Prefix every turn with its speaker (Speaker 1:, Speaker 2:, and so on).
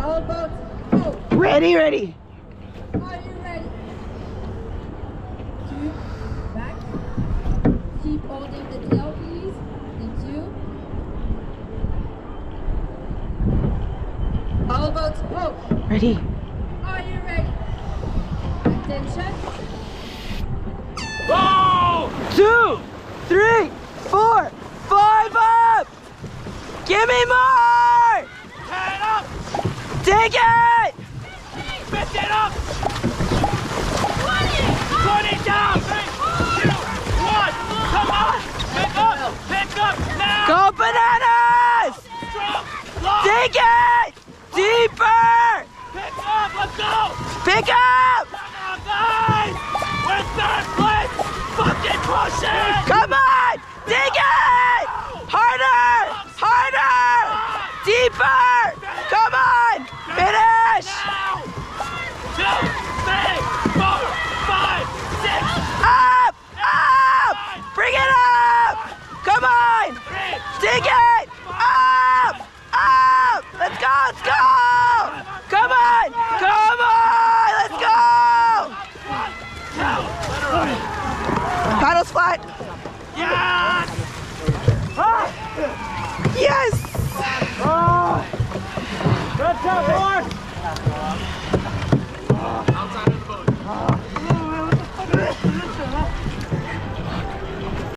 Speaker 1: All boats, go!
Speaker 2: Ready, ready.
Speaker 1: Are you ready? 2, back. Keep holding the tail, please. And 2. All boats, go!
Speaker 2: Ready.
Speaker 1: Are you ready? Attention.
Speaker 3: Oh!
Speaker 2: 2, 3, 4, 5 up! Give me more!
Speaker 3: 10 up!
Speaker 2: Take it!
Speaker 3: 15 up! 20 down! 3, 2, 1! Come on! Pick up! Pick up now!
Speaker 2: Go bananas!
Speaker 3: Strong! Long!
Speaker 2: Take it! Deeper!
Speaker 3: Pick up! Let's go!
Speaker 2: Pick up!
Speaker 3: Come on, guys! We're in 3rd place! Fucking push it!
Speaker 2: Come on! Dig it! Harder! Harder! Deeper! Come on! Finish!
Speaker 3: Now! 2, 3, 4, 5, 6,
Speaker 2: Up! Up! Bring it up! Come on!
Speaker 3: 3,
Speaker 2: Dig it! Up! Up! Let's go! Let's go! Come on! Come on! Let's go!
Speaker 3: 1, 2, let her ride.
Speaker 2: Paddles flat.